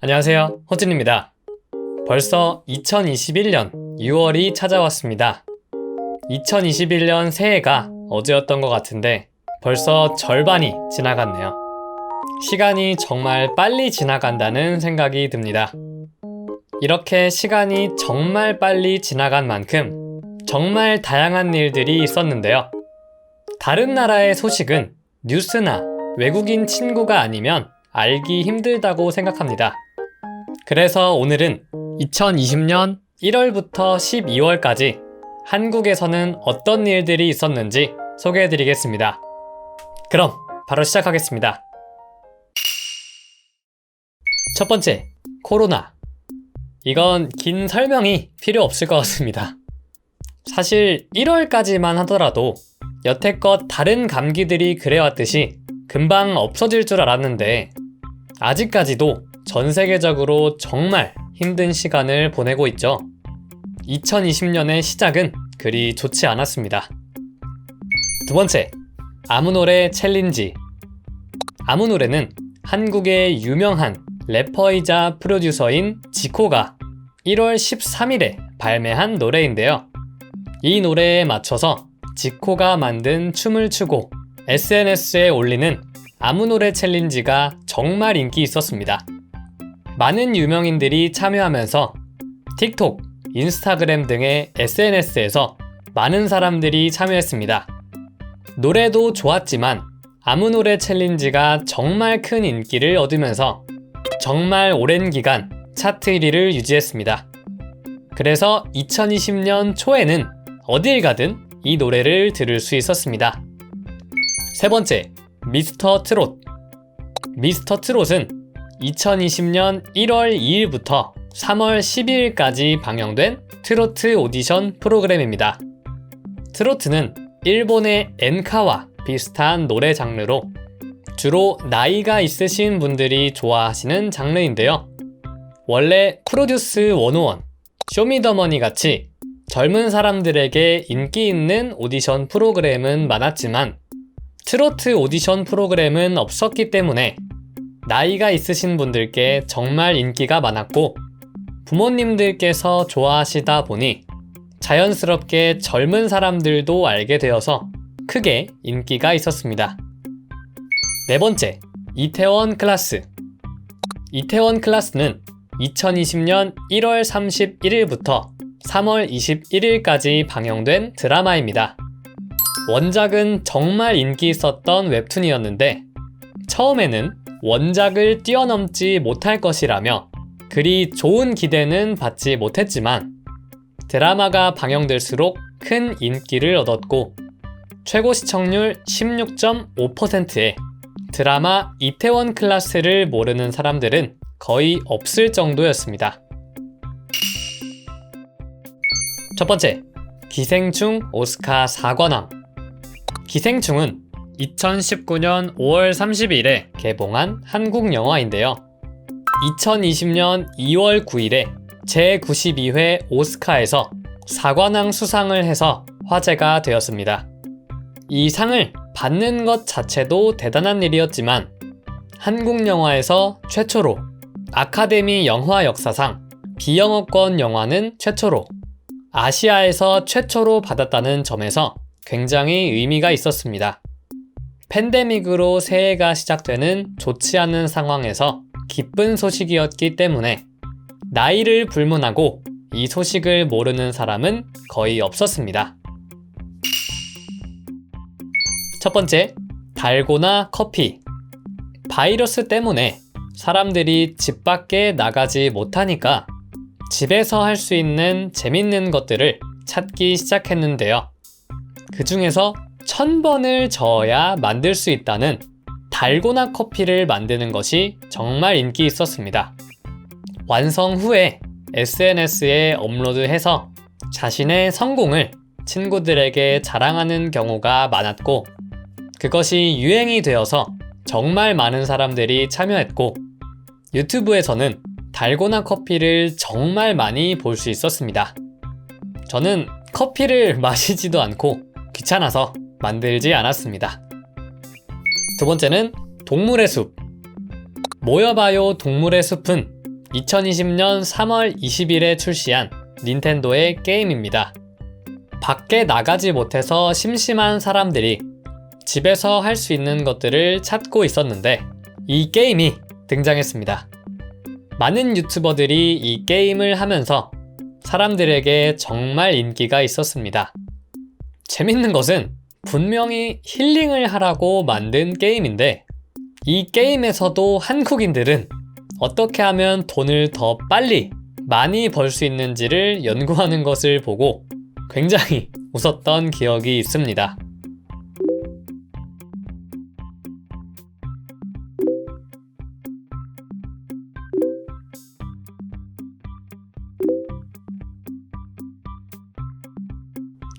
안녕하세요, 호진입니다. 벌써 2021년 6월이 찾아왔습니다. 2021년 새해가 어제였던 것 같은데 벌써 절반이 지나갔네요. 시간이 정말 빨리 지나간다는 생각이 듭니다. 이렇게 시간이 정말 빨리 지나간 만큼 정말 다양한 일들이 있었는데요. 다른 나라의 소식은 뉴스나 외국인 친구가 아니면 알기 힘들다고 생각합니다. 그래서 오늘은 2020년 1월부터 12월까지 한국에서는 어떤 일들이 있었는지 소개해드리겠습니다. 그럼 바로 시작하겠습니다. 첫 번째, 코로나. 이건 긴 설명이 필요 없을 것 같습니다. 사실 1월까지만 하더라도 여태껏 다른 감기들이 그래왔듯이 금방 없어질 줄 알았는데 아직까지도 전 세계적으로 정말 힘든 시간을 보내고 있죠. 2020년의 시작은 그리 좋지 않았습니다. 두 번째, 아무노래 챌린지. 아무노래는 한국의 유명한 래퍼이자 프로듀서인 지코가 1월 13일에 발매한 노래인데요. 이 노래에 맞춰서 지코가 만든 춤을 추고 SNS에 올리는 아무노래 챌린지가 정말 인기 있었습니다. 많은 유명인들이 참여하면서 틱톡, 인스타그램 등의 SNS에서 많은 사람들이 참여했습니다. 노래도 좋았지만 아무노래 챌린지가 정말 큰 인기를 얻으면서 정말 오랜 기간 차트 1위를 유지했습니다. 그래서 2020년 초에는 어딜 가든 이 노래를 들을 수 있었습니다. 세 번째, 미스터 트롯. 미스터 트롯은 2020년 1월 2일부터 3월 12일까지 방영된 트로트 오디션 프로그램입니다. 트로트는 일본의 엔카와 비슷한 노래 장르로 주로 나이가 있으신 분들이 좋아하시는 장르인데요. 원래 프로듀스 101, 쇼미더머니 같이 젊은 사람들에게 인기 있는 오디션 프로그램은 많았지만 트로트 오디션 프로그램은 없었기 때문에 나이가 있으신 분들께 정말 인기가 많았고 부모님들께서 좋아하시다 보니 자연스럽게 젊은 사람들도 알게 되어서 크게 인기가 있었습니다. 네 번째, 이태원 클라스. 이태원 클라스는 2020년 1월 31일부터 3월 21일까지 방영된 드라마입니다. 원작은 정말 인기 있었던 웹툰이었는데 처음에는 원작을 뛰어넘지 못할 것이라며 그리 좋은 기대는 받지 못했지만 드라마가 방영될수록 큰 인기를 얻었고 최고 시청률 16.5%에 드라마 이태원 클라스를 모르는 사람들은 거의 없을 정도였습니다. 첫 번째, 기생충 오스카 4관왕. 기생충은 2019년 5월 30일에 개봉한 한국 영화인데요. 2020년 2월 9일에 제92회 오스카에서 4관왕 수상을 해서 화제가 되었습니다. 이 상을 받는 것 자체도 대단한 일이었지만 한국 영화에서 최초로 아카데미 영화 역사상 비영어권 영화는 최초로 아시아에서 최초로 받았다는 점에서 굉장히 의미가 있었습니다. 팬데믹으로 새해가 시작되는 좋지 않은 상황에서 기쁜 소식이었기 때문에 나이를 불문하고 이 소식을 모르는 사람은 거의 없었습니다. 첫 번째, 달고나 커피. 바이러스 때문에 사람들이 집 밖에 나가지 못하니까 집에서 할 수 있는 재밌는 것들을 찾기 시작했는데요. 그 중에서 1000번을 저어야 만들 수 있다는 달고나 커피를 만드는 것이 정말 인기 있었습니다. 완성 후에 SNS에 업로드해서 자신의 성공을 친구들에게 자랑하는 경우가 많았고 그것이 유행이 되어서 정말 많은 사람들이 참여했고 유튜브에서는 달고나 커피를 정말 많이 볼 수 있었습니다. 저는 커피를 마시지도 않고 귀찮아서 만들지 않았습니다. 두 번째는 동물의 숲. 모여봐요 동물의 숲은 2020년 3월 20일에 출시한 닌텐도의 게임입니다. 밖에 나가지 못해서 심심한 사람들이 집에서 할 수 있는 것들을 찾고 있었는데 이 게임이 등장했습니다. 많은 유튜버들이 이 게임을 하면서 사람들에게 정말 인기가 있었습니다. 재밌는 것은 분명히 힐링을 하라고 만든 게임인데 이 게임에서도 한국인들은 어떻게 하면 돈을 더 빨리 많이 벌 수 있는지를 연구하는 것을 보고 굉장히 웃었던 기억이 있습니다.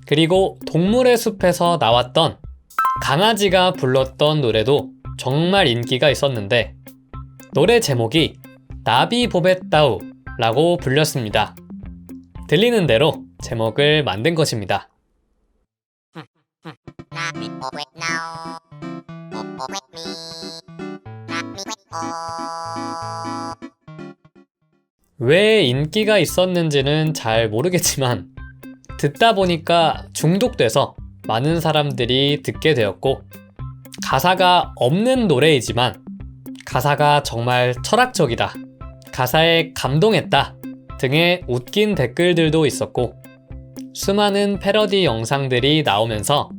그리고 동물의 숲에서 나왔던 강아지가 불렀던 노래도 정말 인기가 있었는데 노래 제목이 나비보베따우 라고 불렸습니다. 들리는 대로 제목을 만든 것입니다. 왜 인기가 있었는지는 잘 모르겠지만 듣다 보니까 중독돼서 많은 사람들이 듣게 되었고 가사가 없는 노래이지만 가사가 정말 철학적이다, 가사에 감동했다 등의 웃긴 댓글들도 있었고 수많은 패러디 영상들이 나오면서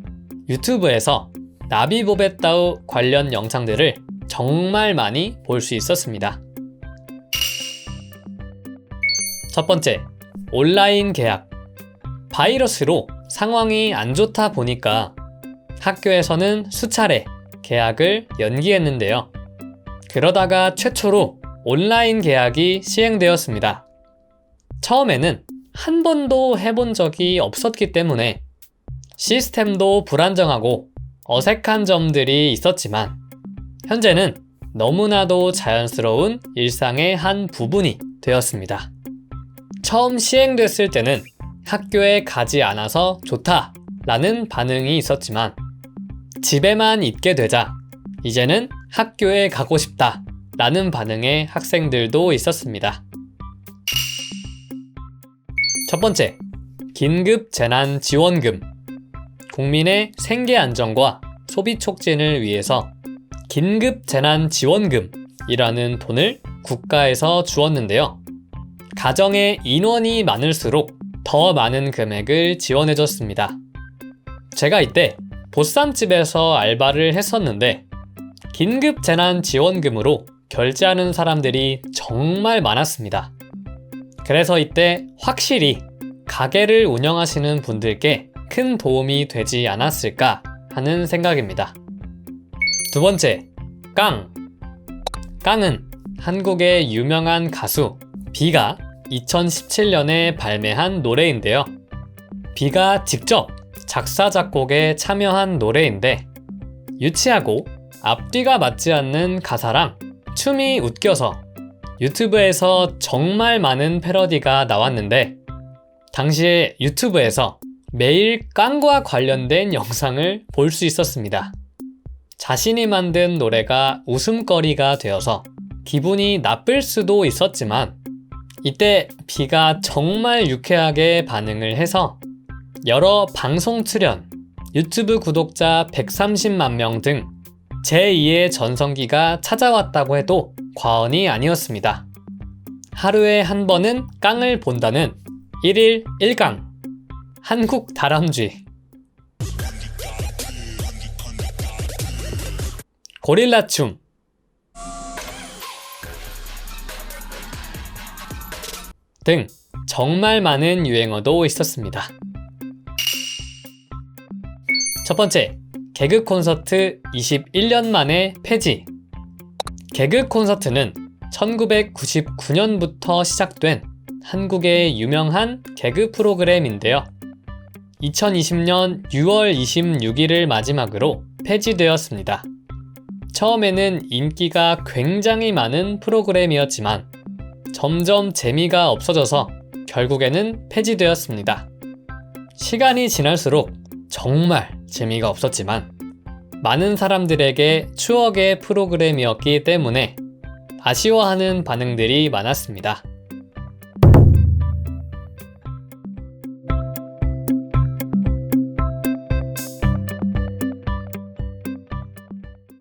유튜브에서 나비보베따우 관련 영상들을 정말 많이 볼 수 있었습니다. 첫 번째, 온라인 계약. 바이러스로 상황이 안 좋다 보니까 학교에서는 수차례 계약을 연기했는데요. 그러다가 최초로 온라인 계약이 시행되었습니다. 처음에는 한 번도 해본 적이 없었기 때문에 시스템도 불안정하고 어색한 점들이 있었지만 현재는 너무나도 자연스러운 일상의 한 부분이 되었습니다. 처음 시행됐을 때는 학교에 가지 않아서 좋다 라는 반응이 있었지만 집에만 있게 되자 이제는 학교에 가고 싶다 라는 반응의 학생들도 있었습니다. 첫 번째, 긴급재난지원금. 국민의 생계 안정과 소비 촉진을 위해서 긴급재난지원금이라는 돈을 국가에서 주었는데요. 가정의 인원이 많을수록 더 많은 금액을 지원해줬습니다. 제가 이때 보쌈집에서 알바를 했었는데 긴급재난지원금으로 결제하는 사람들이 정말 많았습니다. 그래서 이때 확실히 가게를 운영하시는 분들께 큰 도움이 되지 않았을까 하는 생각입니다. 두 번째, 깡. 깡은 한국의 유명한 가수 비가 2017년에 발매한 노래인데요. 비가 직접 작사, 작곡에 참여한 노래인데 유치하고 앞뒤가 맞지 않는 가사랑 춤이 웃겨서 유튜브에서 정말 많은 패러디가 나왔는데 당시에 유튜브에서 매일 깡과 관련된 영상을 볼 수 있었습니다. 자신이 만든 노래가 웃음거리가 되어서 기분이 나쁠 수도 있었지만 이때 비가 정말 유쾌하게 반응을 해서 여러 방송 출연, 유튜브 구독자 130만 명 등 제2의 전성기가 찾아왔다고 해도 과언이 아니었습니다. 하루에 한 번은 깡을 본다는 1일 1깡, 한국 다람쥐. 고릴라춤. 등 정말 많은 유행어도 있었습니다. 첫 번째, 개그 콘서트 21년 만에 폐지. 개그 콘서트는 1999년부터 시작된 한국의 유명한 개그 프로그램인데요. 2020년 6월 26일을 마지막으로 폐지되었습니다. 처음에는 인기가 굉장히 많은 프로그램이었지만 점점 재미가 없어져서 결국에는 폐지되었습니다. 시간이 지날수록 정말 재미가 없었지만 많은 사람들에게 추억의 프로그램이었기 때문에 아쉬워하는 반응들이 많았습니다.